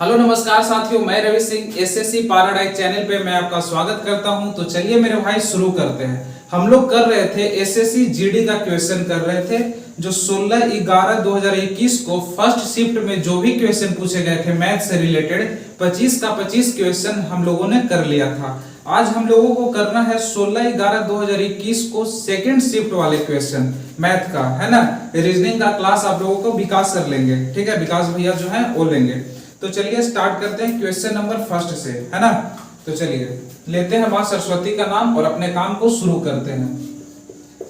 Hello नमस्कार साथियों, मैं Ravi Singh SSC paradise channel पे मैं आपका स्वागत करता हूं। तो चलिए मेरे भाई शुरू करते हैं। हम लोग कर रहे थे एसएससी जीडी का क्वेश्चन कर रहे थे, जो 16/11/2021 को फर्स्ट शिफ्ट में जो भी क्वेश्चन पूछे गए थे मैथ से रिलेटेड 25 का 25 क्वेश्चन हम लोगों ने कर लिया था। आज हम लोगों को करना है 16/11/2021 को सेकंड शिफ्ट वाले क्वेश्चन मैथ का, है ना। रीजनिंग का क्लास आप लोगों को विकास कर लेंगे, ठीक है, विकास भैया जो है वो लेंगे। तो चलिए स्टार्ट करते हैं क्वेश्चन नंबर फर्स्ट से, है ना। तो चलिए लेते हैं मां सरस्वती का नाम और अपने काम को शुरू करते हैं।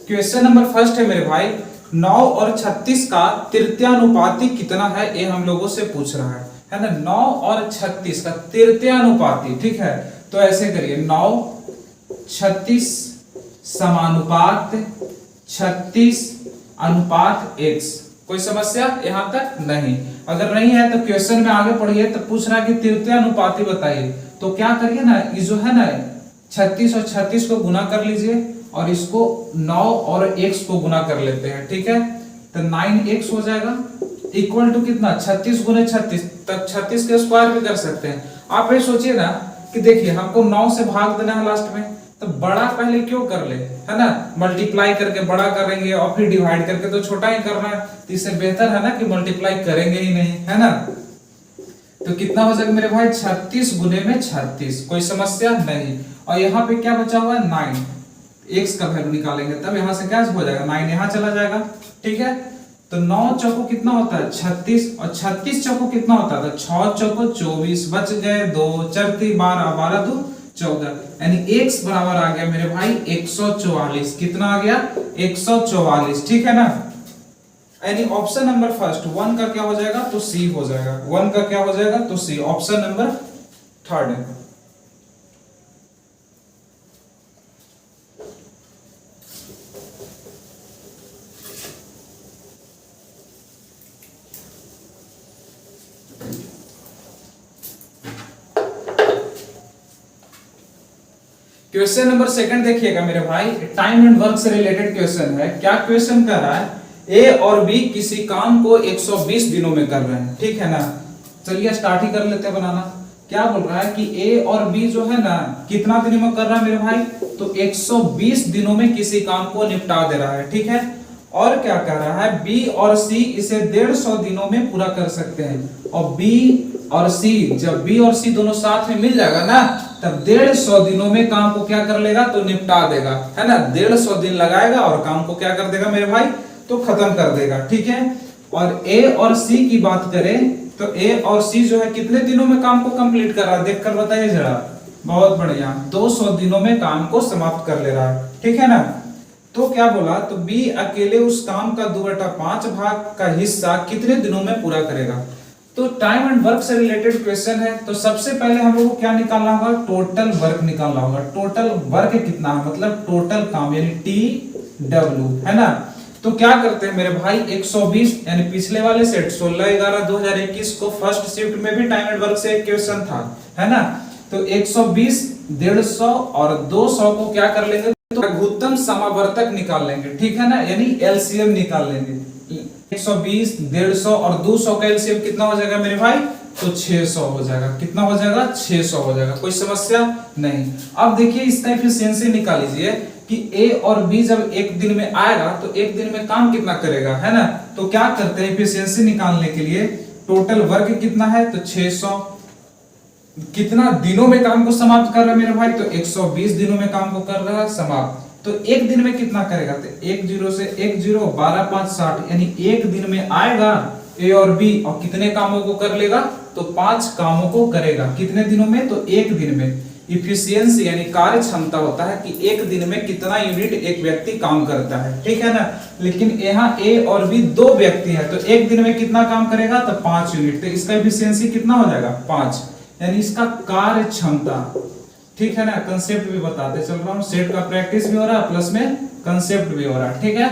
क्वेश्चन नंबर फर्स्ट है मेरे भाई, 9 और 36 का तृतीयानुपाती कितना है, ये हम लोगों से पूछ रहा है ना। 9 और 36 का तृतीयानुपाती, ठीक है। तो ऐसे करिए 9 36 समानुपात 36 अनुपात x। कोई समस्या यहां तक नहीं? अगर नहीं है तो क्वेश्चन में आगे पढ़िए। तो पूछ रहा है कि तृतीयानुपाती बताइए। तो क्या करिए ना, ये जो है ना 36 और 36 को गुना कर लीजिए और इसको 9 और x को गुना कर लेते हैं, ठीक है। तो 9x हो जाएगा इक्वल टू कितना, 36 गुने 36, तब 36 के स्क्वायर भी कर सकते हैं। आप ये सोचिए ना कि देखिए हमको 9 से भाग देना है लास्ट में, तो बड़ा पहले क्यों कर ले, है ना। मल्टीप्लाई करके बड़ा करेंगे और फिर डिवाइड करके तो छोटा ही करना है। तो इससे बेहतर है ना कि मल्टीप्लाई करेंगे ही नहीं, है ना। तो कितना हो जाएगा मेरे भाई, 36 गुने में 36। कोई समस्या नहीं। और यहाँ पे क्या बचा हुआ है, 9। x का वैल्यू निकालेंगे तब यहाँ से क्या हो जाएगा, 9 यहाँ चला जाएगा, ठीक है। तो 9 चौको कितना होता है 36, और 36 चौको कितना होता है, 6 चौको 24, बच गए 2, 4 12, 12 2 14, यानी x बराबर आ गया मेरे भाई 144। कितना आ गया, 144, ठीक है ना। यानी ऑप्शन नंबर फर्स्ट 1 का क्या हो जाएगा, तो सी हो जाएगा। 1 का क्या हो जाएगा, तो सी। ऑप्शन नंबर थर्ड है। क्वेश्चन नंबर सेकंड देखिएगा मेरे भाई, टाइम एंड वर्क से रिलेटेड क्वेश्चन है। क्या क्वेश्चन कर रहा है, ए और बी किसी काम को 120 दिनों में कर रहे हैं, ठीक है ना। चलिए स्टार्ट ही कर लेते हैं बनाना। क्या बोल रहा है कि ए और बी जो है ना कितना दिनों में कर रहा है मेरे भाई, तो 120 दिनों में किसी काम को निपटा दे रहा है, ठीक है। और क्या कह रहा है, बी और सी इसे 150 दिनों में पूरा कर सकते हैं। और बी और सी, जब बी और सी दोनों साथ में मिल जाएगा ना, तब 150 दिनों में काम को क्या कर लेगा, तो निपटा देगा, है ना। 150 दिन लगाएगा और काम को क्या कर देगा मेरे भाई, तो खत्म कर देगा, ठीक है। और ए और सी की बात करें तो ए और सी जो है कितने दिनों में काम को कंप्लीट कर रहा है, देखकर बताइए जरा। बहुत बढ़िया, 200 दिनों में काम को समाप्त कर ले रहा है, ठीक है ना। तो क्या बोला, तो बी अकेले उस काम का 2/5 भाग का हिस्सा कितने दिनों में पूरा करेगा। तो टाइम एंड वर्क से रिलेटेड क्वेश्चन है। तो सबसे पहले हम लोग को क्या निकालना होगा, टोटल वर्क निकालना होगा। टोटल वर्क कितना है, मतलब टोटल काम, यानी TW, है ना। तो क्या करते हैं मेरे भाई, 120 यानी पिछले वाले सेट 16/11/2021 को फर्स्ट शिफ्ट में भी टाइम एंड वर्क से एक क्वेश्चन था, है ना। तो 120, 150 और 200 को क्या कर लेंगे, तो लघुत्तम समावर्तक निकाल लेंगे, ठीक है ना, यानी LCM निकाल लेंगे। 120, 150 और 200 का एलसीएम कितना हो जाएगा मेरे भाई, तो 600 हो जाएगा। कितना हो जाएगा, 600 हो जाएगा। कोई समस्या नहीं। अब देखिए इसका एफिशिएंसी निकाल लीजिए कि ए और बी जब एक दिन में आएगा तो एक दिन में काम कितना करेगा, है ना। तो क्या करते हैं एफिशिएंसी निकालने के लिए, टोटल वर्क कितना है, तो 600। कितना दिनों में काम को समाप्त कर रहा है मेरे भाई, तो 120 दिनों में काम को कर रहा है समाप्त। तो एक दिन में कितना करेगा, तो 1 0 से 1 0, 12 5 60, यानी एक दिन में आएगा ए और बी और कितने कामों को कर लेगा, तो 5 कामों को करेगा। कितने दिनों में, तो एक दिन में। इफिशियंसी यानी कार्य क्षमता होता है कि एक दिन में कितना यूनिट एक व्यक्ति काम करता है, ठीक है ना। लेकिन यहाँ ए और बी 2 व्यक्ति है, तो एक दिन में कितना काम करेगा, तो 5 यूनिट। तो इसका इफिशियंसी कितना हो जाएगा, 5, यानी इसका कार्य क्षमता, ठीक है ना। कंसेप्ट भी बताते चल रहा हूं, सेट का प्रैक्टिस भी हो रहा है प्लस में कंसेप्ट भी हो रहा है, ठीक है।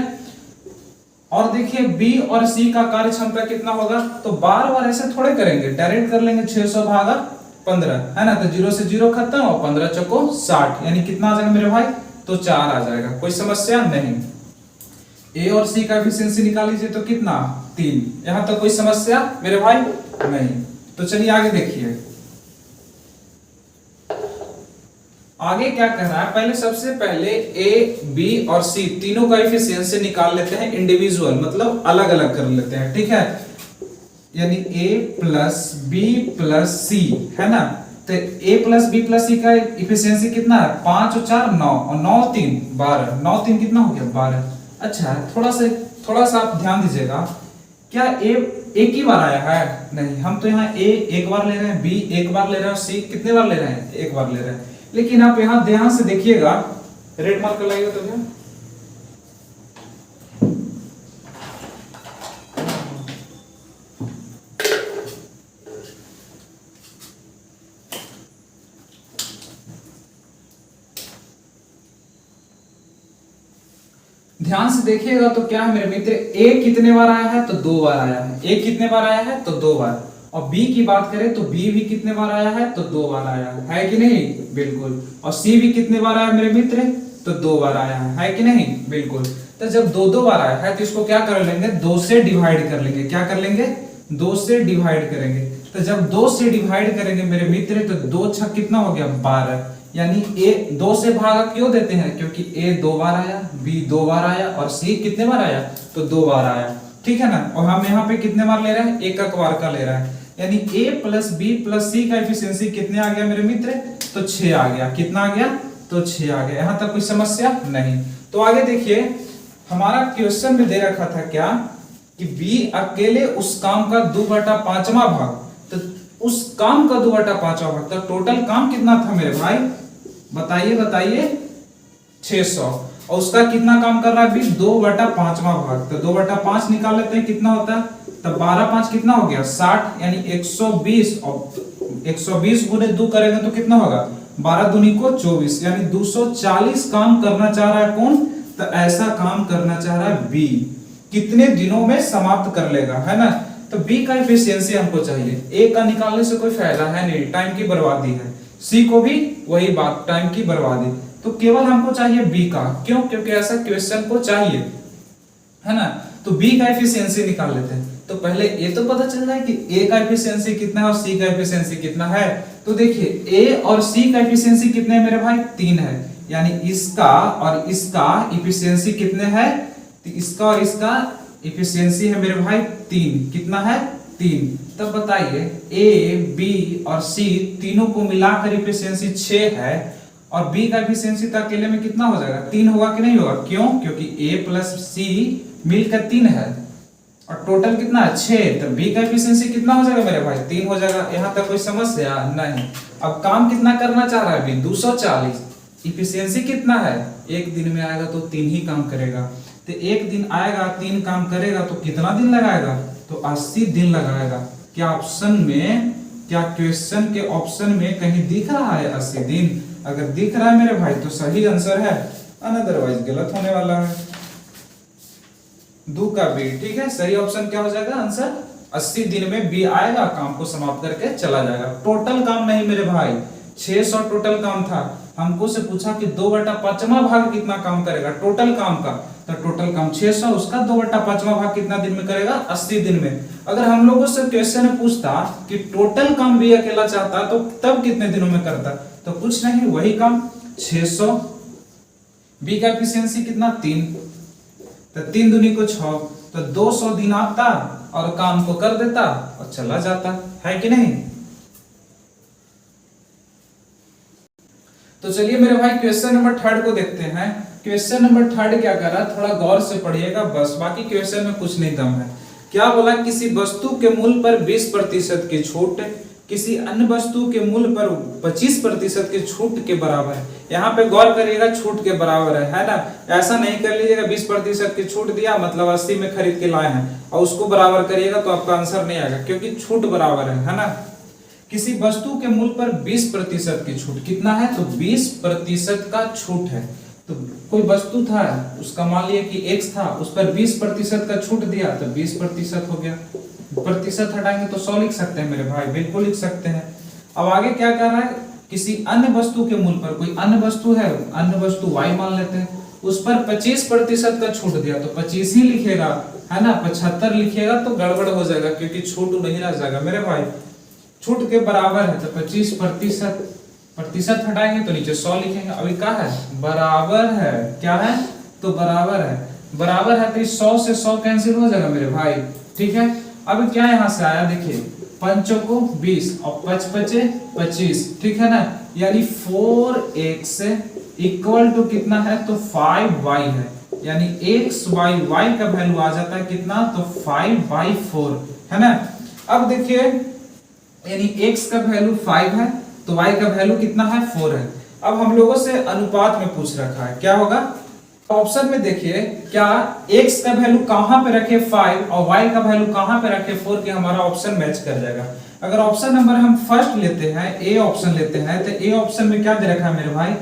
और देखिए बी और सी का कार्य क्षमता कितना होगा, तो बार बार ऐसे थोड़े करेंगे, डायरेक्ट कर लेंगे 600 भागा 15, है ना। तो 0 से 0 खत्म और 15 चौको 60, यानी कितना आ जाएगा मेरे भाई, तो 4 आ जाएगा। कोई समस्या नहीं। ए और सी का एफिशिएंसी निकाल लीजिए तो कितना, 3। यहां तक कोई समस्या मेरे भाई नहीं, तो चलिए आगे देखिए, आगे क्या कह रहा है। पहले सबसे पहले ए बी और सी तीनों का एफिशिएंसी निकाल लेते हैं इंडिविजुअल, मतलब अलग अलग कर लेते हैं, ठीक है। यानी a प्लस बी प्लस सी है ना, तो a प्लस बी प्लस सी का इफिशियंसी कितना है, 5 और 4 9 और 9 3 12, 9 3 कितना हो गया 12। अच्छा थोड़ा सा आप ध्यान दीजिएगा, क्या a एक ही बार आया है, नहीं, हम तो यहाँ a एक बार ले रहे हैं, b एक बार ले रहे हैं और c कितने बार ले रहे हैं, एक बार ले रहे हैं। लेकिन आप यहाँ ध्यान से देखिएगा, रेड मार्क लगाइएगा तो क्या, ध्यान से देखिएगा तो क्या है मेरे मित्र, ए कितने बार आया है तो 2 बार आया है, ए कितने बार आया है तो 2 बार, और बी की बात करें तो बी भी कितने बार आया है तो 2 बार आया है कि नहीं, बिल्कुल। और सी भी कितने बार आया मेरे मित्र, तो 2 बार आया है कि नहीं, बिल्कुल। तो जब 2 बार आया है तो इसको क्या कर लेंगे, 2 से डिवाइड कर लेंगे, क्या कर लेंगे, 2 से डिवाइड करेंगे। तो जब 2 से डिवाइड करेंगे मेरे मित्र तो 2 छक कितना हो गया 12, यानी ए 2 से भागा क्यों देते हैं, क्योंकि ए 2 बार आया, बी 2 बार आया और सी कितने बार आया, तो 2 बार आया, ठीक है ना। और हम यहाँ पे कितने बार ले रहे हैं, एक बार का ले रहा है, यानी a प्लस बी प्लस सी का एफिशिएंसी कितने आ गया मेरे मित्र, तो 6 आ गया, कितना आ गया, तो 6 आ गया। यहाँ तक कोई समस्या नहीं। तो आगे देखिए, हमारा क्वेश्चन में दे रखा था क्या, कि बी अकेले उस काम का 2/5 भाग, तो उस काम का 2/5 भाग, तो टोटल काम कितना था मेरे भाई, बताइए 600, और उसका कितना काम कर रहा है अभी 2/5 भाग, तो 2/5 निकाल लेते हैं, कितना होता है, तब 12 5 कितना हो गया 60, यानी 120, और 120 गुने 2 करेंगे तो कितना होगा 12 दूनी को 24, यानी 240 काम करना चाह रहा है कौन, तो ऐसा काम करना चाह रहा है बी, कितने दिनों में समाप्त कर लेगा, है ना। तो बी का एफिशिएंसी हमको चाहिए, ए का निकालने से कोई फायदा है नहीं, टाइम की बर्बादी है, सी को भी वही बात, टाइम की बर्बादी, तो केवल हमको चाहिए बी का, क्यों, क्योंकि ऐसा क्वेश्चन को चाहिए, है ना। तो बी का एफिशिएंसी निकाल लेते हैं। तो पहले ये तो पता चल जाए कि ए का एफिशिएंसी कितना है और सी का एफिशिएंसी कितना है। तो देखिए ए और सी का एफिशिएंसी कितने है मेरे भाई, 3 है, यानी इसका और इसका एफिशिएंसी कितने हैं, तो इसका और इसका एफिशिएंसी है मेरे भाई 3, कितना है 3। तब बताइए ए बी और सी तीनों को मिलाकर एफिशिएंसी 6 है, और बी का एफिशिएंसी तो अकेले में कितना हो जाएगा 3 होगा कि नहीं होगा, क्यों, क्योंकि ए प्लस सी मिलकर 3 है और टोटल कितना है 6, तो बी का एफिशिएंसी कितना हो जाएगा मेरे भाई 3 हो जाएगा। यहाँ तक कोई समस्या नहीं। अब काम कितना करना चाह रहा है अभी 240, एफिशिएंसी कितना है, एक दिन में आएगा तो 3 ही काम करेगा, तो एक दिन आएगा 3 काम करेगा तो कितना दिन लगाएगा, तो 80 दिन लगाएगा। क्या ऑप्शन में, क्या क्वेश्चन के ऑप्शन में कहीं दिख रहा है 80 दिन, अगर दिख रहा है मेरे भाई तो सही आंसर है, अदरवाइज गलत होने वाला है। 2 का बी, ठीक है, सही ऑप्शन क्या हो जाएगा आंसर, 80 दिन में बी आएगा, काम को समाप्त करके चला जाएगा। टोटल काम नहीं मेरे भाई, 600 टोटल काम था, हमको से पूछा कि 2/5 भाग कितना काम करेगा टोटल काम का, तो टोटल काम 600, उसका 2/5 भाग कितना दिन में करेगा 80 दिन में। अगर हम लोगों से क्वेश्चन पूछता कि टोटल काम भी अकेला चाहता तो तब कितने दिनों में करता, तो कुछ नहीं, वही काम 600, बी का एफिशिएंसी कितना 3, तो 3 दूनी को 6, तो 200 दिन आता और काम को कर देता और चला जाता, है कि नहीं। तो चलिए मेरे भाई क्वेश्चन नंबर 3 को देखते हैं। क्वेश्चन नंबर 3 क्या कर रहा है, थोड़ा गौर से पढ़िएगा बस, बाकी क्वेश्चन में कुछ नहीं दम है। क्या बोला, किसी वस्तु के मूल्य पर 20% की छूट किसी अन्य वस्तु के मूल्य पर 25% की छूट के बराबर है। यहाँ पे गौर करिएगा, छूट के बराबर है ना, ऐसा नहीं कर लीजिएगा 20% की छूट दिया मतलब 80 में खरीद के लाए हैं और उसको बराबर करिएगा तो आपका आंसर नहीं आएगा, क्योंकि छूट बराबर है ना। किसी वस्तु के मूल्य पर 20% की छूट, कितना है, तो 20% का छूट है। तो कोई वस्तु था, उसका मान लिया कि x था, उस पर 20% का छूट दिया तो 20% हो गया, प्रतिशत हटाएंगे तो 100 लिख सकते हैं मेरे भाई, बिल्कुल लिख सकते हैं। अब आगे क्या कर रहा है, किसी अन्य वस्तु के मूल्य पर, कोई अन्य वस्तु है, अन्य वस्तु y मान लेते हैं, उस पर 25% का छूट दिया तो 25 ही लिखेगा, है ना, 75 लिखेगा तो गड़बड़ हो जाएगा, क्योंकि छूट नहीं रह जाएगा मेरे भाई। छूट के बराबर है तो 25% प्रतिशत हटाएंगे तो नीचे 100 लिखेंगे। अभी क्या है बराबर है, क्या है तो बराबर है, बराबर है तो 100 से 100 कैंसिल हो जाएगा मेरे भाई। ठीक है, अब क्या यहां से आया देखिए, पंचों को 20 और 5 पचे 25, ठीक है ना, यानी 4x इक्वल टू कितना है तो 5y है, यानी x by y का वैल्यू आ जाता है कितना तो 5/4 है ना। अब देखिए यानी x का वैल्यू 5 है तो y का वैल्यू कितना है 4 है। अब हम लोगों से अनुपात में पूछ रखा है, क्या होगा ऑप्शन में देखिए, क्या x का वैल्यू कहां पे रखे 5 और y का वैल्यू कहां पे रखे 4 कि हमारा ऑप्शन मैच कर जाएगा। अगर ऑप्शन नंबर हम फर्स्ट लेते हैं, ए ऑप्शन लेते हैं, तो ए ऑप्शन में क्या दे रखा है मेरे भाई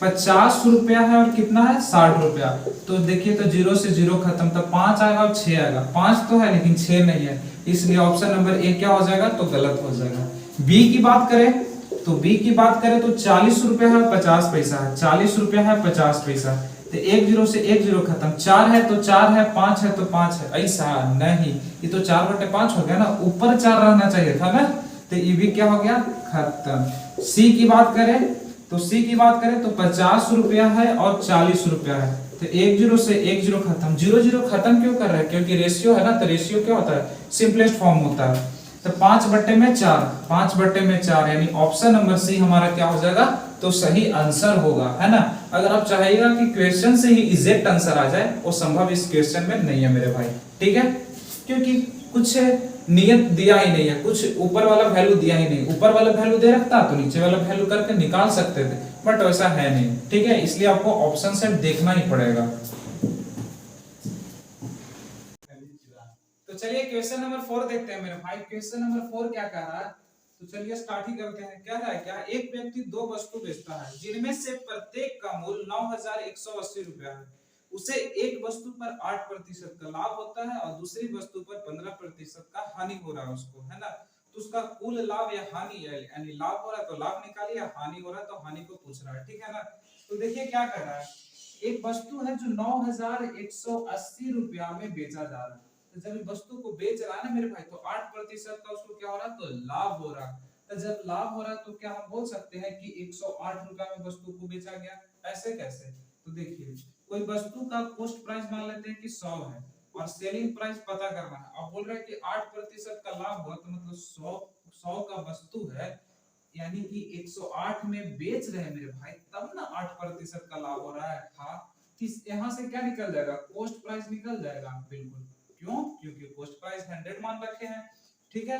50 रुपया है और कितना है 60 रुपया। तो देखिए तो 0 से 0 खत्म, तो 5 आएगा और 6 आएगा, 5 तो है लेकिन 6 नहीं है, इसलिए ऑप्शन नंबर ए क्या हो जाएगा तो गलत हो जाएगा। बी की बात करें तो बी की बात करें तो 40 रुपया है 50 पैसा है, 40 रुपया है 50 पैसा, तो 1 0 से 1 0 खत्म, 4 है तो 4 है, 5 है तो 5 है, ऐसा नहीं, ये तो 4/5 हो गया ना, ऊपर 4 रहना चाहिए था ना, तो ये भी क्या हो गया खत्म। सी की बात करें तो सी की बात करें तो 50 रुपया है और 40 रुपया है, तो 1 0 से 1 0 खत्म, 0 0 खत्म क्यों कर रहा है क्योंकि रेशियो है ना, तो रेशियो क्या होता है सिंपलेस्ट फॉर्म होता है, तो 5/4, 5/4 यानी ऑप्शन नंबर सी हमारा क्या हो जाएगा तो सही आंसर होगा, है ना। अगर आप चाहिएगा कि क्वेश्चन से ही एग्जैक्ट आंसर आ जाए, वो संभव इस क्वेश्चन में नहीं है मेरे भाई, ठीक है, क्योंकि कुछ नियत दिया ही नहीं है, कुछ ऊपर वाला वैल्यू दिया ही नहीं, ऊपर वाला वैल्यू दे रखता तो नीचे वाला वैल्यू करके निकाल सकते थे, बट वैसा है नहीं, ठीक है, इसलिए आपको ऑप्शन से देखना ही पड़ेगा। तो चलिए क्वेश्चन नंबर 4 देखते हैं मेरे भाई, क्वेश्चन नंबर 4 क्या कह रहा है, तो चलिए स्टार्ट ही करते हैं। क्या है, क्या एक व्यक्ति दो वस्तु बेचता है जिनमें से प्रत्येक का मूल्य 9180 रुपया है, उसे एक वस्तु पर 8% का लाभ होता है और दूसरी वस्तु पर 15% का हानि हो रहा है उसको, है ना, तो उसका कुल लाभ या हानि है, यानी लाभ हो रहा है तो लाभ निकालिए, हानि हो रहा है तो हानि को पूछ रहा है, ठीक है ना। तो देखिए क्या कर रहा है, एक वस्तु है जो 9180 रुपया में बेचा जा रहा है, तो जब वस्तु को बेच रहा है ना मेरे भाई तो 8% का उसको क्या हो रहा है तो लाभ हो रहा है, तो जब लाभ हो रहा है तो क्या हम बोल सकते हैं कि 108 रुपया में वस्तु को बेचा गया, ऐसे कैसे, तो देखिए कोई वस्तु का कॉस्ट प्राइस मान लेते हैं कि 100 है और सेलिंग प्राइस पता करना है, अब बोल रहे हैं कि 8% का लाभ हुआ तो मतलब 100 का वस्तु है, यानी कि 108 में बेच रहे हैं मेरे भाई, तब ना 8% का लाभ हो रहा है। हाँ, यहाँ से क्या निकल जाएगा कॉस्ट प्राइस निकल जाएगा, बिल्कुल, क्यों, क्योंकि कॉस्ट प्राइस 100 मान रखे हैं, ठीक है।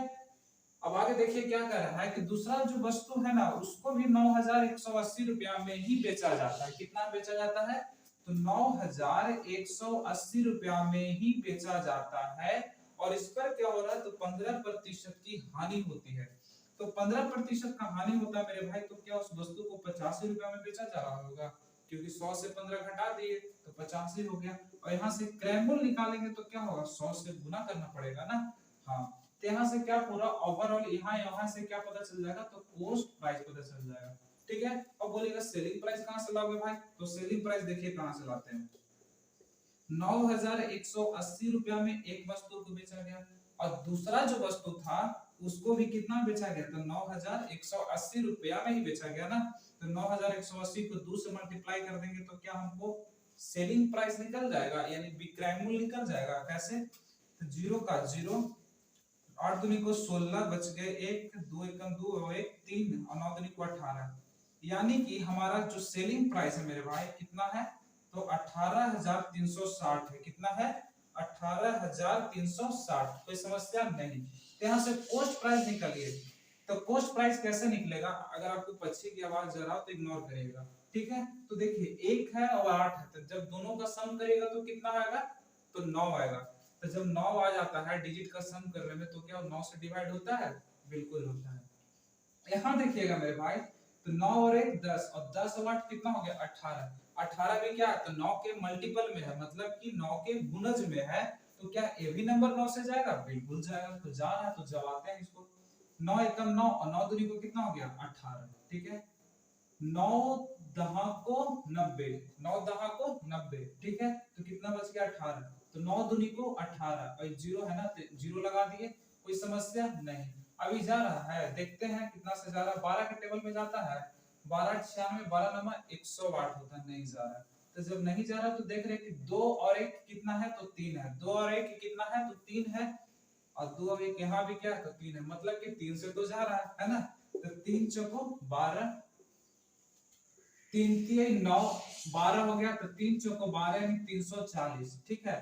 अब आगे देखिए क्या कर रहा है कि दूसरा जो वस्तु है ना उसको भी 9180 रुपया में ही बेचा जाता है, कितना बेचा जाता है तो 9180 रुपया में ही बेचा जाता है, और इस पर क्या हो रहा है तो 15% की हानि होती है, तो 15% का हानि होता है मेरे भाई, तो क्या उस वस्तु को 85 रुपया में बेचा जा रहा होगा, क्योंकि 100 से 15 घटा दिए तो 85 हो गया, और यहाँ से क्रैमूल निकालेंगे तो क्या होगा 100 से गुना करना पड़ेगा ना। हाँ, तो यहाँ से क्या पूरा ओवरऑल यहाँ से क्या पता चल जाएगा तो कॉस्ट प्राइस पता चल जाएगा, ठीक है। अब बोलेगा सेलिंग प्राइस कहाँ से लाओगे भाई, तो सेलिंग प्राइस देखिए कहाँ से लाते हैं, 9180 रुपया में एक वस्तु को बेचा गया और दूसरा जो वस्तु था उसको भी कितना बेचा गया तो 9180 रुपया में ही बेचा गया ना, तो 9180 को 2 से मल्टीप्लाई कर देंगे तो क्या हमको सेलिंग प्राइस निकल जाएगा, यानी विक्रय मूल्य निकल जाएगा, कैसे, तो 0 का 0, 8 दूनी को 16 बच गए, 1 2 एकम 2 और 1 3 और 9 दूनी को 18, यानी कि हमारा जो सेलिंग प्राइस है मेरे भाई कितना है तो 18360 है, कितना है 18360, कोई समस्या नहीं। तो यहाँ से कॉस्ट प्राइस निकालिए, तो कॉस्ट प्राइस कैसे निकलेगा, अगर आपको पक्षी की आवाज जरा तो इग्नोर करिएगा, ठीक है। तो देखिए 1 है और 8 है, तो जब दोनों का सम करेगा तो कितना आएगा तो 9 आएगा, तो जब 9 आ जाता है डिजिट का सम करने में तो क्या 9 से डिवाइड होता है, बिल्कुल होता है। यहाँ देखिएगा मेरे भाई, तो 9 और 1 10 और 10 और 8 कितना हो गया 18, 18 भी क्या है तो 9 के मल्टीपल में है, मतलब कि 9 के गुणज में है, तो क्या ये भी नंबर 9 से जाएगा, बिल्कुल जाएगा, तो जा रहा है तो जवाते हैं इसको, 9 एकम 9 और 9 दूनी को कितना हो गया 18, ठीक है, 9 दहा को 90, 9 दहा को 90, ठीक है, तो कितना बच गया 18, तो 9 दूनी को 18 और 0 है ना तो 0 लगा दिए, कोई समस्या नहीं। अभी जा रहा है, देखते हैं कितना से जा रहा है। 12 के टेबल में जाता है, 12 96 12 नमा 108 होता है, नहीं जा रहा है। तो जब नहीं जा रहा तो देख रहे कि 2 और 1 कितना है, तो 3 है। 2 और 1 कितना है, तो 3 है। और 2 और 1 यहाँ भी क्या है, तो 3 है, मतलब कि 3 से तो जा रहा है ना। तो 3 चौको 12, 3 3 9 12 हो गया। तो 3 चौको 12 यानी 340, ठीक है।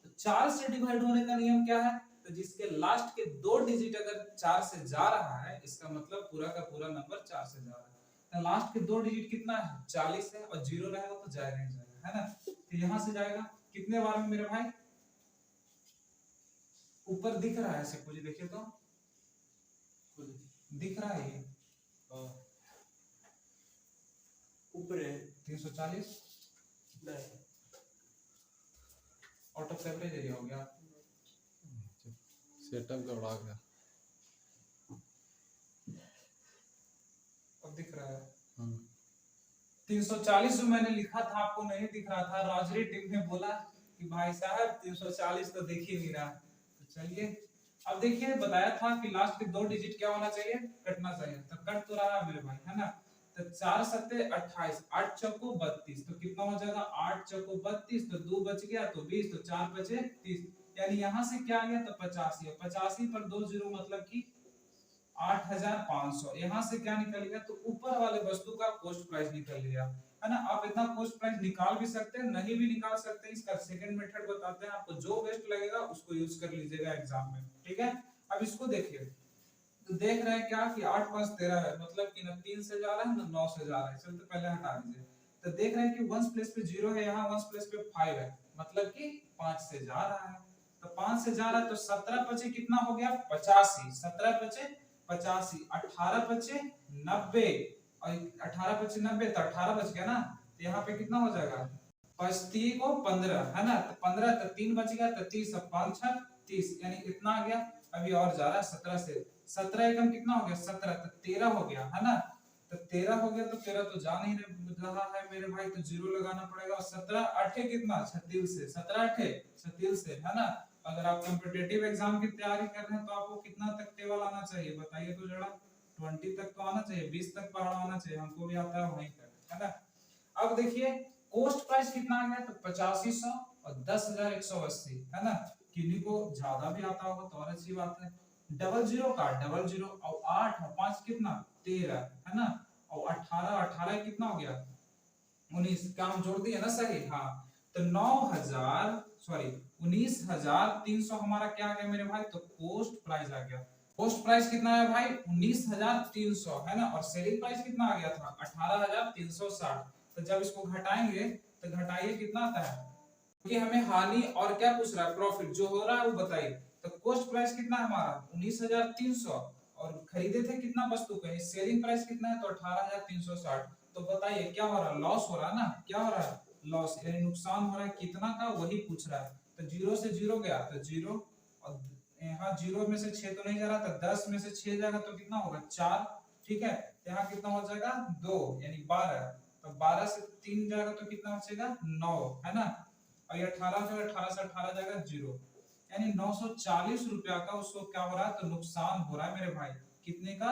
तो 4 से डिवाइड होने का नियम क्या है, तो जिसके लास्ट के 2 डिजिट अगर 4 से जा रहा है, इसका मतलब पूरा का पूरा नंबर 4 से जा रहा है। तो लास्ट के 2 डिजिट कितना है, 40 है, और 0 रहेगा तो जाएगा ही जाएगा, है ना। तो यहां से जाएगा कितने बार में मेरे भाई, ऊपर दिख रहा है ऐसे कुछ, देखिए तो दिख रहा है ये ऊपर है 340 नहीं, आउट ऑफ एवरेज एरिया हो गया। सेटअप गड़बड़ा गया। अब दिख रहा है हाँ। 340 जो मैंने लिखा था आपको नहीं दिख रहा था, राजरी टीम ने बोला कि भाई साहब 340 तो दिख ही नहीं रहा। तो चलिए अब देखिए, बताया था कि लास्ट के 2 डिजिट क्या होना चाहिए, कटना चाहिए। तो कट तो रहा है मेरे भाई, है ना। तो 4 सत्ते 28, 8 चौको 32, तो कितना हो जाएगा, 8 चौको 32, तो 2 बच गया तो 20, तो 4 बचे 30, यानी यहां से क्या आ गया, तो 85। 85 पर 2 जीरो मतलब कि 8500। यहां से क्या निकल गया, तो ऊपर वाले वस्तु का कॉस्ट प्राइस निकल गया, है ना। आप इतना कॉस्ट प्राइस निकाल भी सकते हैं, नहीं भी निकाल सकते हैं। इसका सेकंड मेथड बताते हैं आपको, जो बेस्ट लगेगा उसको यूज कर लीजिएगा एग्जाम में, ठीक है। अब इसको देखिए, तो देख रहे हैं क्या कि 8 5 13 है, मतलब कि ना 3 से जा रहा है ना 9 से जा रहा है। चलते पहले हटा दीजिए। तो देख रहे हैं कि वंस प्लेस पे 0 है, यहाँ वंस प्लेस पे 5 है, मतलब कि 5 से जा रहा है। तो 5 से जा रहा है, तो 17 पचे कितना हो गया, 85। 17 पचे 85, 18 पचे 90, और 18 पचे 90, तो 18 बच गया ना। तो यहाँ पे कितना हो जाएगा, 5 को 15, है ना। तो 15, तो 3 बच गया, तो 30, अब 5 6 30, यानी इतना आ गया। अभी और जा रहा है 17 से, 17 एकम कितना हो गया, 17, तो 13 हो गया, है ना। तो 13 हो गया, तो 13 तो जा नहीं रहा है मेरे भाई, तो 0 लगाना पड़ेगा। और 17 8 कितना, 36 से, 17 8 36 से, है ना। अगर आप कॉम्पिटिटिव एग्जाम की तैयारी कर रहे हैं तो आपको कितना तक टेबल आना चाहिए, बताइए तो जरा। 20 तक तो आना चाहिए, 20 तक पढ़ा आना चाहिए, हमको भी आता है वहीं तक, है ना। अब देखिए कॉस्ट प्राइस कितना आ गया, तो 8500 और 10180, है ना। किन्हीं को ज्यादा भी आता होगा तो और अच्छी बात है। डबल जीरो का डबल जीरो, और 8 और 5 कितना 13, है ना। और 18 18 कितना हो गया 19, काम जोड़ दिए ना सही, हाँ। तो 19,300 हमारा क्या आ गया मेरे भाई, तो कॉस्ट प्राइस आ गया। कॉस्ट प्राइस कितना है भाई, 19,300, है ना। और सेलिंग प्राइस कितना आ गया था, 18,360। तो जब इसको घटाएंगे तो घटाइए कितना आता है, कि हमें हानि और क्या पूछ रहा है, प्रॉफिट जो हो रहा है वो बताइए। तो कॉस्ट प्राइस कितना है हमारा 19,300, और खरीदे थे कितना वस्तु का, सेलिंग प्राइस कितना है, तो 18,360। तो बताइए क्या हो रहा है, लॉस हो रहा है ना, क्या हो रहा है, लॉस, यानी नुकसान हो रहा है, कितना का वही पूछ रहा है। तो 0 से 0 गया तो 0, और यहाँ 0 में से 6 तो नहीं जा रहा, तो 10 में से 6 जाएगा तो कितना होगा 4, ठीक है। यहाँ कितना हो जाएगा 2, यानी 12, तो 12 से 3 जाएगा तो कितना बचेगा 9, है ना। और ये 18 से 18 से 18 जाएगा 0, यानी 940 रुपया का उसको क्या हो रहा है, तो नुकसान हो रहा है मेरे भाई। कितने का,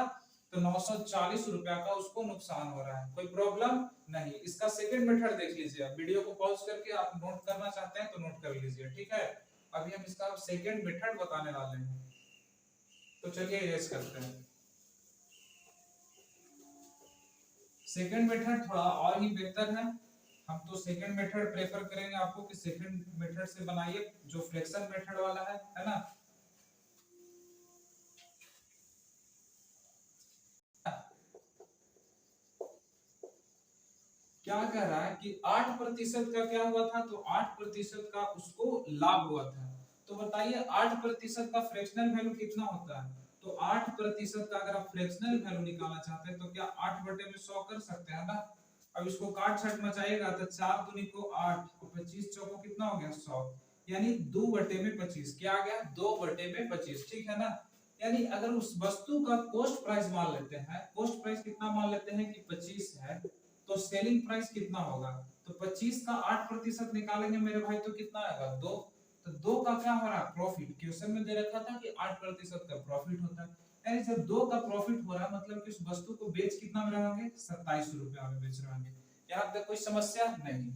तो 940 रुपया का उसको नुकसान हो रहा है। कोई प्रॉब्लम नहीं। इसका सेकंड मेथड देख लीजिए, आप वीडियो को पॉज करके आप नोट करना चाहते हैं तो नोट कर लीजिए, ठीक है। अभी हम इसका सेकंड मेथड बताने वाले हैं, तो चलिए ये करते हैं। सेकंड मेथड थोड़ा और ही बेहतर है, हम तो सेकंड मेथड प्रेफर करेंगे आपको कि सेकंड मेथड से बनाइए, जो फ्रैक्शन मेथड वाला है ना। क्या कह रहा है कि 8% का क्या हुआ था, तो 8% का उसको लाभ हुआ था। तो बताइए 8% का फ्रैक्शनल वैल्यू कितना होता है, तो 8% का अगर आप फ्रैक्शनल वैल्यू निकालना चाहते हैं तो क्या 8/100 कर सकते हैं ना। अब इसको काट छाट मचाइएगा तो 4 दूनी को 8 और 25 चौको कितना हो गया 100, यानी 2/25 क्या आ गया 2/25, ठीक है ना। यानी अगर उस वस्तु का कॉस्ट प्राइस मान लेते हैं, कॉस्ट प्राइस कितना मान लेते हैं कि 25 है, तो सेलिंग प्राइस कितना होगा, तो 25 का 8% निकालेंगे मेरे भाई तो कितना आएगा 2। तो 2 का क्या हो रहा है प्रॉफिट, क्वेश्चन में दे रखा था कि 8% का प्रॉफिट होता है, यानी जब 2 का प्रॉफिट हो रहा है मतलब कि उस वस्तु को बेच कितना में रहे होंगे, 27 रुपया में बेच रहे होंगे। यहाँ तक कोई समस्या नहीं।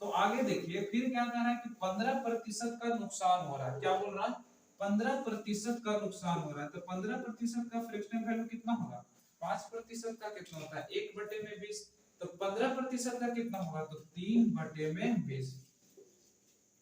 तो आगे देखिए फिर क्या कह रहा है कि 15% का नुकसान हो रहा है। क्या बोल रहा है, 15% का नुकसान हो रहा है। तो 15% का फ्रैक्शनल वैल्यू कितना होगा, 5% का कितना होता है, 1/20। तो 15% का कितना होगा, तो 3/20।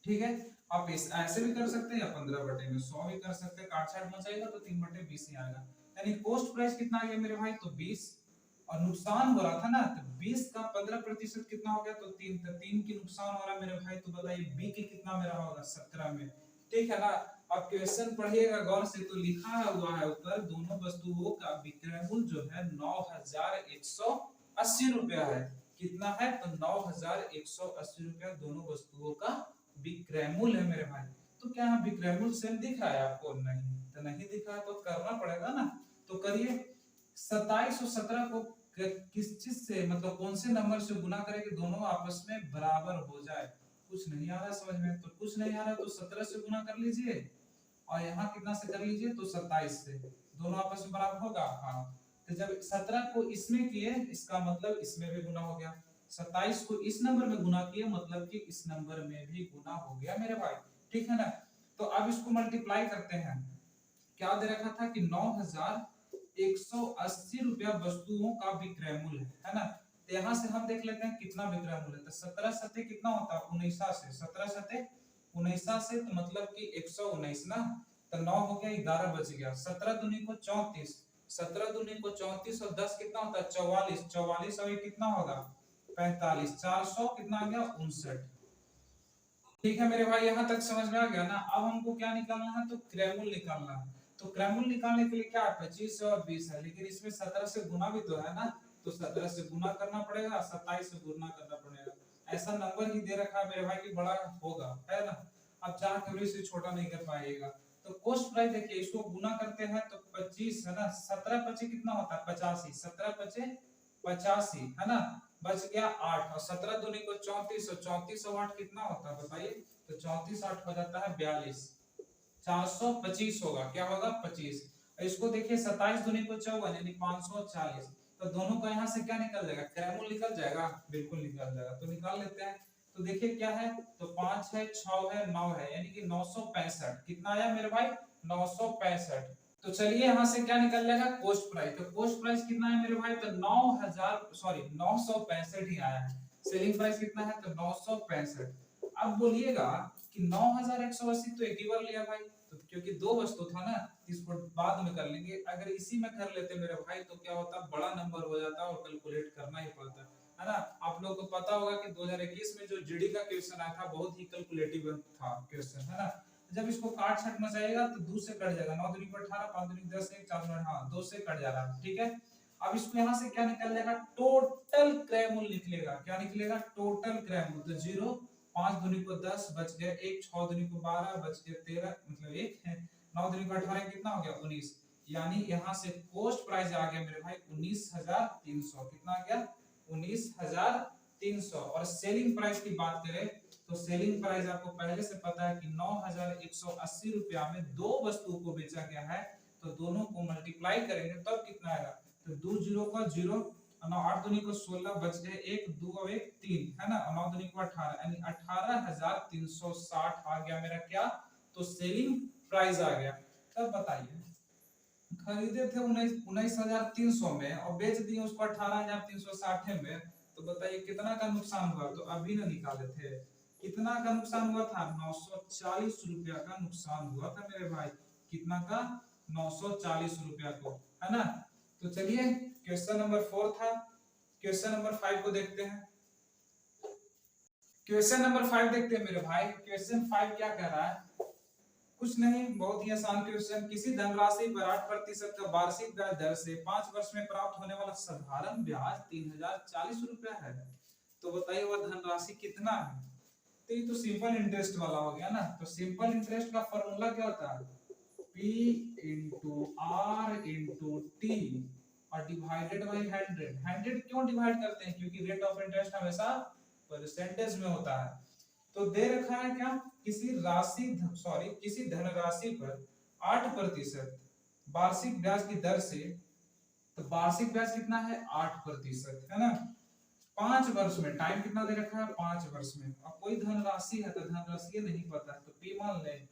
ठीक है, आप ऐसे भी कर सकते हैं या 15/100 भी कर सकते हैं। काट छाट मचाएगा तो 3/20 ही आएगा। यानी कोस्ट प्राइस कितना आ गया मेरे भाई, तो 20। और नुकसान हो रहा था ना, तो 20 का 15% कितना हो गया, तो 3। तो 3 की नुकसान हो रहा है मेरे भाई। तो बताइए बी की कितना मेरा होगा, 17 में। ठीक है ना। अब क्वेश्चन पढ़िएगा गौर से, तो लिखा हुआ है ऊपर दोनों वस्तुओं का विक्रय मूल्य जो है 9180 रुपया है। कितना है, तो 9180 रुपया दोनों वस्तुओं का विक्रय मूल्य है मेरे भाई। तो क्या यहाँ विक्रय मूल्य सेम दिख रहा है आपको, नहीं तो नहीं दिख रहा, तो करना पड़ेगा ना। तो करिए, 27 और 17 को किस चीज से मतलब कौन से नंबर से गुना करें कि दोनों आपस में बराबर हो जाए। कुछ नहीं आ रहा समझ में, तो कुछ नहीं आ रहा तो 17 से गुना कर लीजिए, और यहाँ कितना से कर लीजिए, तो 27 से। दोनों आपस में बराबर होगा, हाँ। तो जब 17 को इसमें किए, इसका मतलब इसमें भी गुना हो गया। 27 को इस नंबर में गुना किए, मतलब कि इस नंबर में भी गुना हो गया मेरे भाई। ठीक है ना। तो अब इसको मल्टीप्लाई करते हैं। क्या दे रखा था कि 9180 रुपया वस्तुओं का विक्रय मूल्य है ना। तो यहाँ से हम देख लेते हैं कितना विक्रय मूल्य है। तो 17 सते कितना होता है, 19 से। 17 सते 19 से, तो मतलब कि 119 ना। तो 9 हो गया, 11 बच गया। 17 दूनी को 34, 17 दूनी को 34 और 10 कितना होता है, 44। 44 और ये कितना होगा, 45। 400 कितना आ गया, 59। ठीक है मेरे भाई, यहाँ तक समझ में आ गया ना। अब हमको क्या निकालना है, तो क्रय मूल्य निकालना है। तो क्रय मूल्य निकालने के लिए क्या है, 25 और 20 है, लेकिन इसमें 17 से गुना भी तो है ना। तो 17 से गुना करना पड़ेगा, 27 से गुना करना पड़ेगा। ऐसा नंबर ही दे रखा है मेरे भाई कि बड़ा होगा, है ना। अब चाह के भी इसे छोटा नहीं कर पाएगा। तो कोस्ट प्राइस देखिए, इसको गुना करते हैं तो 25 है ना। 17 पचे कितना होता है, 85। 17 पचे 85 है ना। बच गया 8, और 17 दूनी को 34, और 34 और 8 कितना होता है बताइए। तो 34 8 हो जाता है 42। 425 होगा, क्या होगा, 25। इसको देखिए 27 दूनी को 54 यानी 540। तो दोनों का यहाँ से क्या निकल जाएगा, क्रय मूल्य निकल जाएगा, बिल्कुल निकल जाएगा। तो निकाल लेते हैं। तो देखिए क्या है, तो 5 है, 6 है, 9 है, यानी कि 965। कितना आया मेरे भाई, 965। तो चलिए यहाँ से क्या निकल जाएगा, कोस्ट प्राइस। तो कोस्ट प्राइस कितना है मेरे भाई, तो 965 ही आया है। सेलिंग प्राइस कितना है, तो 965। अब बोलिएगा कि 9180 तो एक ही बार लिया भाई, तो क्योंकि दो वस्तु था ना, इसको बाद में कर लेंगे। अगर इसी में कर लेते मेरे भाई तो क्या होता, बड़ा नंबर हो जाता और कैलकुलेट करना ही पड़ता है ना। आप लोगों को पता होगा कि 2021 में जो जीडी का क्वेश्चन आया था बहुत ही कैलकुलेटिव था क्वेश्चन, है ना। जब इसको काट छाट मचाएगा तो 2 से कट जाएगा, 9 दूनी को 18, 5 दूनी 10, 1 4 9, हाँ 2 से कट जा रहा है। ठीक है। अब इसको यहाँ से क्या निकल जाएगा, टोटल क्रय मूल्य निकलेगा। क्या निकलेगा, टोटल क्रय मूल्य। तो 0, 5 दूनी को 10 बच गया 1, 6 दूनी को 12 बच गया 13, मतलब 1 है, 9 दूनी को 18 कितना हो गया, 19। यानी यहाँ से कोस्ट प्राइस आ गया मेरे भाई 19300। कितना आ गया, 19300। और सेलिंग प्राइस की बात करें तो सेलिंग प्राइस आपको पहले से पता है कि 9180 रुपया में दो वस्तुओं को बेचा गया है। तो दोनों को मल्टीप्लाई करेंगे तब कितना आएगा, तो 2 0 का 0, 9 8 दूनी को 16 बच गए 1 2 और 1 3 है ना, और 9 दूनी को 18 यानी 18360 आ गया मेरा क्या, तो सेलिंग प्राइस आ गया। तब बताइए, खरीदे थे 19300 में और बेच दिए उसको 18360 में, तो बताइए कितना का नुकसान हुआ। तो अभी ना निकाले थे, कितना का नुकसान हुआ था, 940 रुपया का नुकसान हुआ था मेरे भाई। कितना का, 940 रुपया को, है ना। तो चलिए क्वेश्चन नंबर 4 था। क्वेश्चन नंबर 5 को देखते हैं। क्वेश्चन नंबर 5 देखते हैं मेरे भाई। क्वेश्चन 5 क्या कह रहा है, कुछ नहीं, बहुत ही आसान क्वेश्चन। किसी धनराशि पर 8% का वार्षिक ब्याज दर से 5 वर्ष में प्राप्त होने वाला साधारण ब्याज 3040 रुपया है। तो बताइए वह धनराशि कितना है। तो ये तो सिंपल इंटरेस्ट वाला हो गया ना। तो सिंपल इंटरेस्ट का फॉर्मूला क्या होता है, P into R into T और डिवाइडेड बाई 100। 100 क्यों डिवाइड करते हैं, क्योंकि रेट ऑफ इंटरेस्ट हमेशा परसेंटेज में होता है। तो दे रखा है क्या, किसी धनराशि पर 8% वार्षिक ब्याज की दर से, तो वार्षिक ब्याज कितना है 8% है ना। 5 वर्ष में, टाइम कितना दे रखा है 5 वर्ष में। अब कोई धनराशि है तो धनराशि नहीं पता है तो पी मान लें,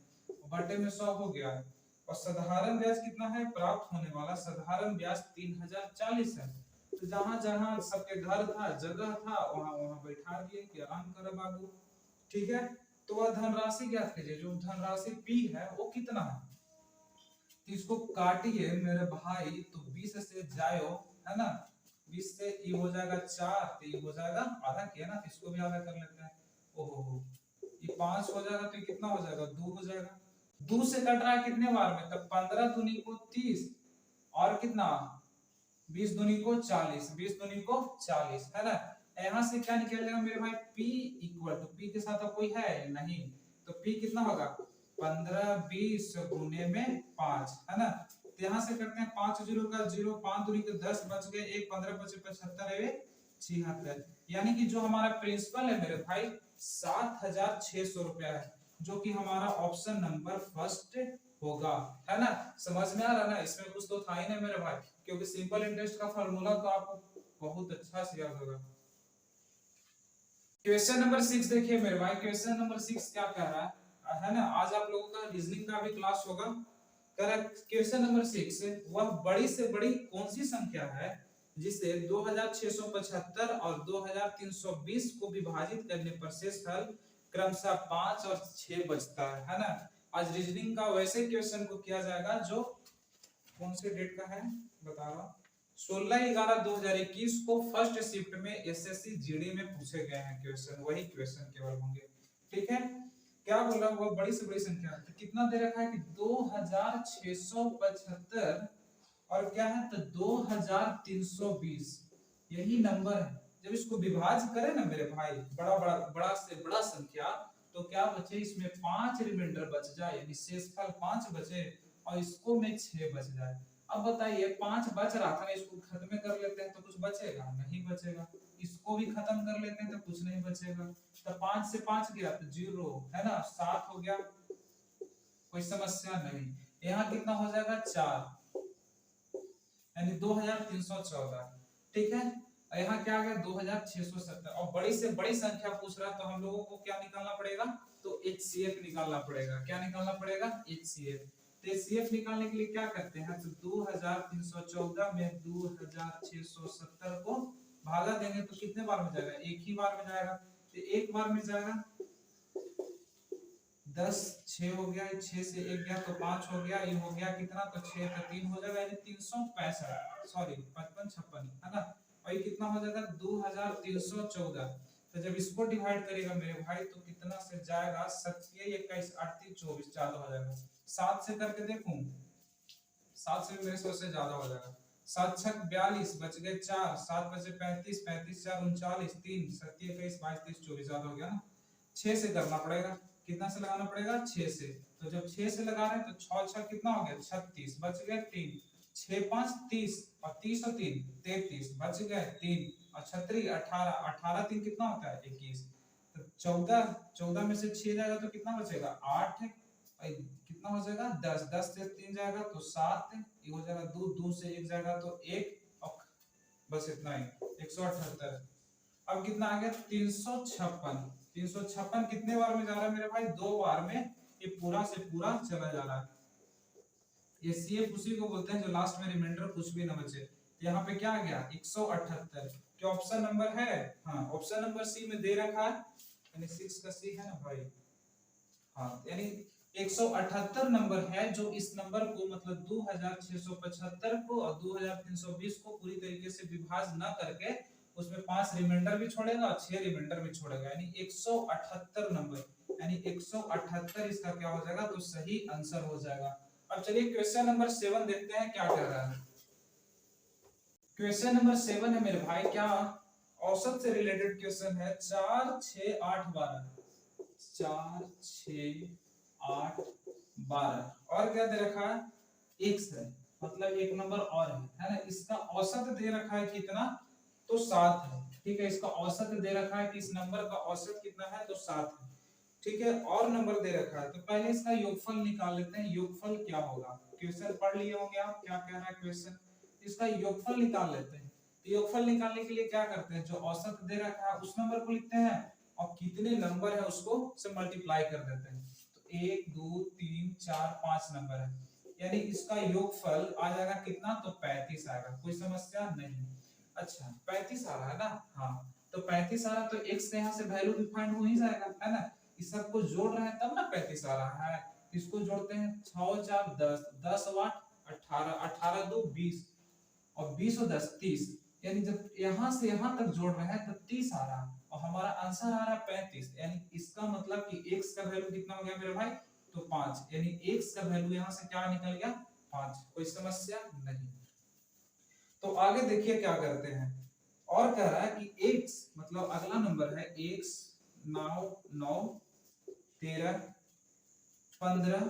बटे में 100 हो गया है। और साधारण ब्याज कितना है प्राप्त होने वाला, साधारण ब्याज 3040 है। तो जहां जहां सबके घर था, जगह था, वहां वहां बैठा दिए कि आराम करो बाबू, ठीक है। तो वह धनराशि ज्ञात कीजिए, जो धनराशि पी है वो कितना है। तो इसको काटिए मेरे भाई, तो 20 से जायो है ना, 20 से ये हो जाएगा 4, तो ये हो जाएगा आधा किया ना, तो इसको भी आधा कर लेते हैं। ओहो, ये 5 हो जाएगा तो ये कितना हो जाएगा 2 हो जाएगा। 2 से कट रहा है कितने बार में, तब 15 दूनी को 30 और कितना 20 दूनी को 40, 20 दूनी को 40 है ना। यहां से क्या निकल जाएगा मेरे भाई, P इक्वल टू, P के साथ अब कोई है नहीं, तो P कितना होगा 15 20 गुने में 5 है ना। तो यहां से करते हैं 5 0 का 0, 5 दूनी के 10 बच गए, 1 15 25 75 है 76, यानी कि जो हमारा प्रिंसिपल है मेरे भाई 7600 रुपया है, जो कि हमारा ऑप्शन नंबर फर्स्ट होगा, है ना। समझ में आ रहा ना, इसमें कुछ तो था ही नहीं मेरे भाई, क्योंकि सिंपल इंटरेस्ट का फार्मूला तो आपको बहुत अच्छा से याद होगा। क्वेश्चन नंबर 6 देखिए मेरे भाई, क्वेश्चन नंबर 6 क्या कह रहा है ना। आज आप लोगों का रीजनिंग का भी क्लास होगा। क्वेश्चन नंबर 6, वह बड़ी से बड़ी कौन सी संख्या है जिसे 2675 और 2320 को विभाजित करने पर शेषफल क्रमशः 5 और 6 बचता है ना। आज रीजनिंग का वैसे क्वेश्चन को किया जाएगा जो कौन से डेट का है बता रहा हूं, 16/11/2021 को फर्स्ट शिफ्ट में एसएससी जीडी में पूछे गए हैं क्वेश्चन, वही क्वेश्चन केवल होंगे, ठीक है। क्या बोला, वो बड़ी से बड़ी संख्या, तो कितना दे रखा है कि 2675 और क्या है तो 2320, यही नंबर है। जब इसको विभाज्य करें ना मेरे भाई, बड़ा बड़ा बड़ा से बड़ा संख्या, तो क्या बचे इसमें 5 रिमाइंडर बच जाए, यानी शेषफल 5 बचे और इसको में 6 बच जाए। अब बताइए 5 बच रहा था, इसको खत्म कर लेते हैं तो कुछ बचेगा नहीं बचेगा, इसको भी खत्म कर लेते हैं तो कुछ नहीं बचेगा। तो 5 से 5 गया तो 0 है ना, 7 हो गया, कोई समस्या नहीं। यहाँ कितना हो जाएगा 4, यानी 2314, ठीक है। यहाँ क्या आ गया 2670, और बड़ी से बड़ी संख्या पूछ रहा है तो हम लोगों को क्या निकालना पड़ेगा, तो HCF निकालना पड़ेगा। क्या निकालना पड़ेगा HCF। तो HCF निकालने के लिए क्या करते हैं, तो 2314 में 2670 को भागा देंगे तो कितने बार में जाएगा, एक ही बार में जाएगा। तो एक बार में जाएगा 10, 6 हो गया, 6 से 1 गया तो 5 हो गया, ये हो गया कितना तो 6 का 3 हो जाएगा, यानी 365, सॉरी 55 56 है ना। और ये कितना हो जाएगा 2314। तो जब इसको डिवाइड करेगा मेरे भाई तो कितना से जाएगा, 7 21 38 24 ज्यादा हो जाएगा। 7 से करके देखूं, 7 से मेरे सोच से ज्यादा हो जाएगा। 7 6 42 बच गए 4, 7 बचे 35, 35 4 39, 3 7 21 22 23 24 ज्यादा हो गया ना। 6 से करना पड़ेगा, कितना से लगाना पड़ेगा 6 से। तो जब 6 से लगा रहे हैं तो 6 6 कितना हो गया 36, बच गए 3, 6 5 30 और 30 और 3 33, बच गए 3 और 36 18, 18 3 कितना होता है 21। तो 14, 14 में से 6 जाएगा तो कितना बचेगा 8, कितना हो जाएगा 10, 10 से 3 जाएगा तो 7, ये हो जाएगा 2, 2 से 1 जाएगा तो 1, और बस इतना ही 178। अब कितना आ गया 356, 356 कितने बार में जा रहा है मेरे भाई, 2 बार में ये पूरा से पूरा चला जा रहा है। ये सीएफ उसी को बोलते हैं जो लास्ट में रिमाइंडर कुछ भी ना बचे। तो यहाँ पे क्या आ गया 178, क्या ऑप्शन नंबर है, हाँ ऑप्शन नंबर सी में दे रखा है, यानी 6 का सी है ना भाई, हाँ यानी 178 नंबर है जो इस नंबर को मतलब 2675 को और 2320 को पूरी तरीके से विभाज्य न करके उसमें 5 रिमाइंडर भी छोड़ेगा और 6 रिमाइंडर भी छोड़ेगा, यानी 178 नंबर, यानी 178 इसका क्या हो जाएगा, तो सही आंसर हो जाएगा। अब चलिए क्वेश्चन नंबर 7 देखते हैं क्या कर रहा है। क्वेश्चन नंबर 7 है मेरे भाई, क्या औसत से रिलेटेड क्वेश्चन है। 4 6 8 12, 4 6 8 12 और क्या दे रखा है x है, मतलब एक नंबर और है ना। इसका औसत दे रखा है कितना, तो 7 है, ठीक है। इसका औसत दे रखा है कि इस नंबर का औसत कितना है, तो 7 है, ठीक है। और नंबर दे रखा है तो पहले इसका योगफल निकाल लेते हैं, योगफल क्या होगा। क्वेश्चन पढ़ लिए होंगे आप, क्या कह रहा है क्वेश्चन। इसका योगफल निकाल लेते हैं। तो योगफल निकालने के लिए क्या करते हैं, जो औसत दे रखा है उस नंबर को लिखते हैं और कितने नंबर है उसको से मल्टीप्लाई कर देते हैं। तो 1 2 3 4 5 नंबर है, यानी इसका योगफल आ जाएगा कितना, तो 35 आएगा। कोई समस्या नहीं। अच्छा 35 आ रहा है ना, हाँ तो 35 आ रहा तो x के यहाँ से वैल्यू भी फाइंड हो ही जाएगा, है ना। इस सबको जोड़ रहे हैं तब ना 35 आ रहा है। इसको जोड़ते हैं 6 4 10, 10 8 18, 18 2 20 और 20 और 10 30, यानी जब यहाँ से यहाँ तक जोड़ रहे हैं तब 30 आ रहा है और हमारा आंसर आ रहा है 35। यानी इसका मतलब कि x का वैल्यू कितना हो गया मेरे भाई, तो 5, यानी x का वैल्यू यहाँ से क्या निकल गया, 5। कोई समस्या नहीं। तो आगे देखिए क्या करते हैं, और कह रहा है कि x मतलब अगला नंबर है x 9 9 13 15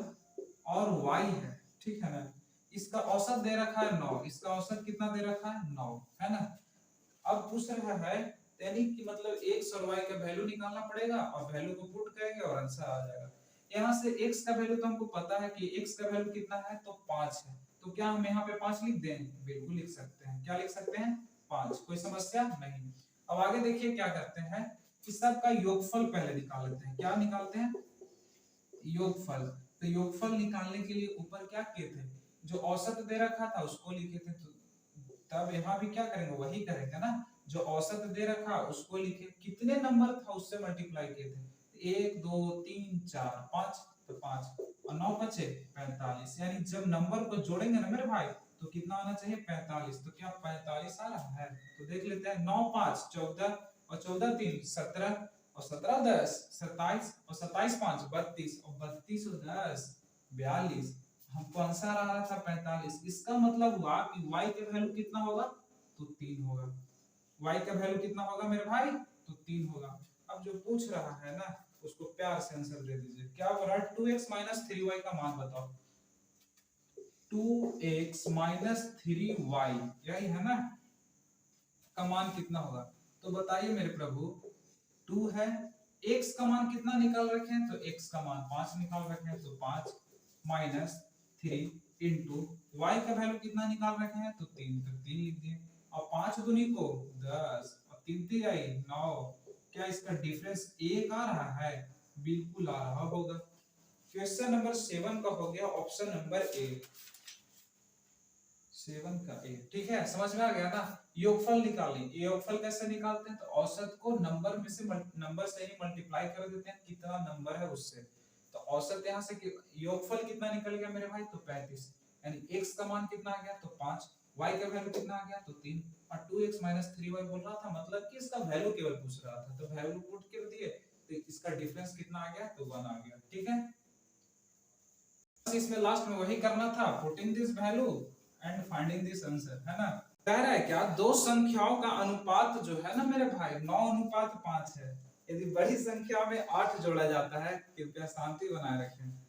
और y है, ठीक है ना। इसका औसत दे रखा है 9, इसका औसत कितना दे रखा है 9, है ना। अब पूछ रहा है यानी कि मतलब x और y का वैल्यू निकालना पड़ेगा और वैल्यू को पुट करेंगे और आंसर आ जाएगा। यहाँ से x का वैल्यू तो हमको पता है कि x का वैल्यू कितना है, तो 5 है। तो क्या हम यहाँ पे 5 लिख दें, बिल्कुल लिख सकते हैं। क्या लिख सकते हैं, 5। कोई समस्या नहीं। अब आगे देखिए क्या करते हैं, इस सब का योगफल पहले निकाल लेते हैं। क्या निकालते हैं, योगफल। तो योगफल निकालने के लिए ऊपर क्या किए थे, जो औसत दे रखा था उसको लिखे थे, तो तब यहाँ भी क्या करेंगे, वही करेंगे ना। जो औसत दे रखा उसको लिखे, कितने नंबर था उससे मल्टीप्लाई किए थे, 1 2 3 4 5, तो 5 और 9 बचे 45। यानी जब नंबर को जोड़ेंगे ना मेरे भाई तो कितना आना चाहिए, 45। तो क्या 45 आ रहा है, तो देख लेते हैं। 9 5 14 और 14 3 17 और 17 10 27 और 27 5 32 और 32 और 10 42। हमको आंसर आ रहा था 45। इसका मतलब हुआ कि y का वैल्यू कितना होगा, तो 3 होगा। y का वैल्यू कितना होगा मेरे भाई, तो 3 होगा। अब जो पूछ रहा है ना उसको प्यार से आंसर दे दीजिए। क्या बोल रहा है, 2x 3y का मान बताओ। 2x 3y यही है ना, का मान कितना होगा, तो बताइए मेरे प्रभु। 2 है, x का मान कितना निकाल रखे हैं, तो x का मान 5 निकाल रखे हैं, तो 5 माइनस 3 इंटू y का वैल्यू कितना निकाल रखे हैं, तो 3, तो 3 लिख दिए। और 5 दूनी को 10 और 3 3 आई 9। क्या इसका डिफरेंस 1 आ रहा है, बिल्कुल आ रहा होगा। क्वेश्चन नंबर 7 का हो गया ऑप्शन नंबर ए, 7 का ए, ठीक है। समझ में आ गया ना। योगफल निकालें, योगफल कैसे निकालते हैं, तो औसत को नंबर में से नंबर से ही मल्टीप्लाई कर देते हैं, कितना नंबर है उससे। तो औसत यहाँ से योगफल कितना निकल गया मेरे भाई, तो 35। यानी x का मान कितना आ गया, तो 5, y का वैल्यू कितना आ गया, तो 3 और 2x 3y बोल रहा था, मतलब कि इसका वैल्यू केवल पूछ रहा था, तो वैल्यू पुट कर दिए तो इसका डिफरेंस कितना आ गया, तो 1 आ गया, ठीक है। इसमें लास्ट में वही करना था, putting this value and finding this answer, है ना। कह रहा है क्या, दो संख्याओं का अनुपात जो है ना मेरे भाई 9:5 है। यदि बड़ी संख्या में 8 जोड़ा जाता है, कृपया शांति बनाए रखें।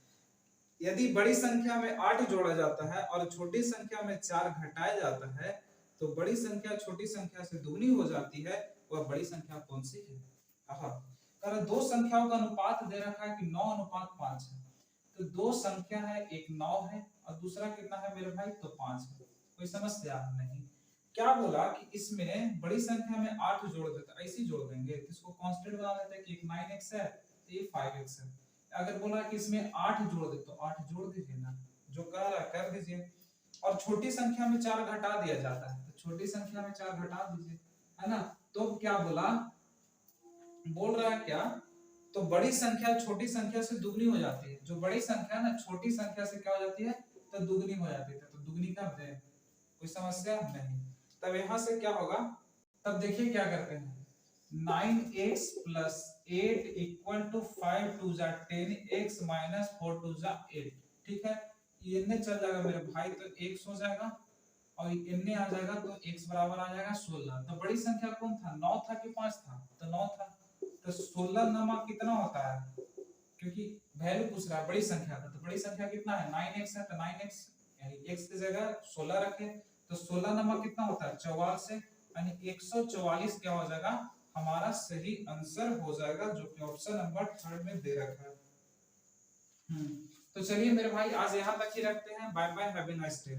यदि बड़ी संख्या में 8 जोड़ा जाता है और छोटी संख्या में 4 घटाया जाता है, तो बड़ी संख्या छोटी संख्या से दुगनी हो जाती है। वह बड़ी संख्या कौन सी है। कह दो संख्याओं का अनुपात दे रखा है कि 9:5 है। तो दो संख्या है, एक 9 है और दूसरा कितना है मेरे भाई, तो 5 है। कोई समस्या नहीं। क्या बोला कि इसमें बड़ी संख्या में 8 जोड़ देते, ऐसे जोड़ देंगे, इसको कांस्टेंट बना देते हैं कि एक 9x है तो ये 5x है। अगर बोला कि इसमें 8 जोड़ दे तो 8 जोड़ दीजिए ना, जो कह रहा है कर दीजिए। और छोटी संख्या में 4 घटा दिया जाता है, तो छोटी संख्या में 4 घटा दीजिए, है ना। तो क्या बोला, बोल रहा है क्या, तो बड़ी संख्या छोटी संख्या से दुगनी हो जाती है। जो बड़ी संख्या ना छोटी संख्या से क्या हो जाती है, तो दुगनी हो जाती है। तो दुगनी कर दे, कोई समस्या नहीं। तब यहां से क्या होगा, तब देखिए क्या करते हैं, 9x + 8 = 5 2 10x - 4 2 8, ठीक है। ये इनने चल जाएगा मेरे भाई, तो x हो जाएगा और इनने आ जाएगा, तो x बराबर आ जाएगा 16। तो बड़ी संख्या कौन था, 9 था कि 5 था, तो 9 था। तो 16 नमा कितना होता है, क्योंकि वैल्यू पूछ रहा है बड़ी संख्या का, तो बड़ी संख्या कितना है, 9x है, तो 9x यानी x की जगह 16 रखें, तो 16 नमा कितना होता है, 44, यानी 144 क्या हो जाएगा, हमारा सही आंसर हो जाएगा, जो कि ऑप्शन नंबर 3 में दे रखा है। तो चलिए मेरे भाई आज यहाँ तक ही रखते हैं। Bye bye, have a nice day.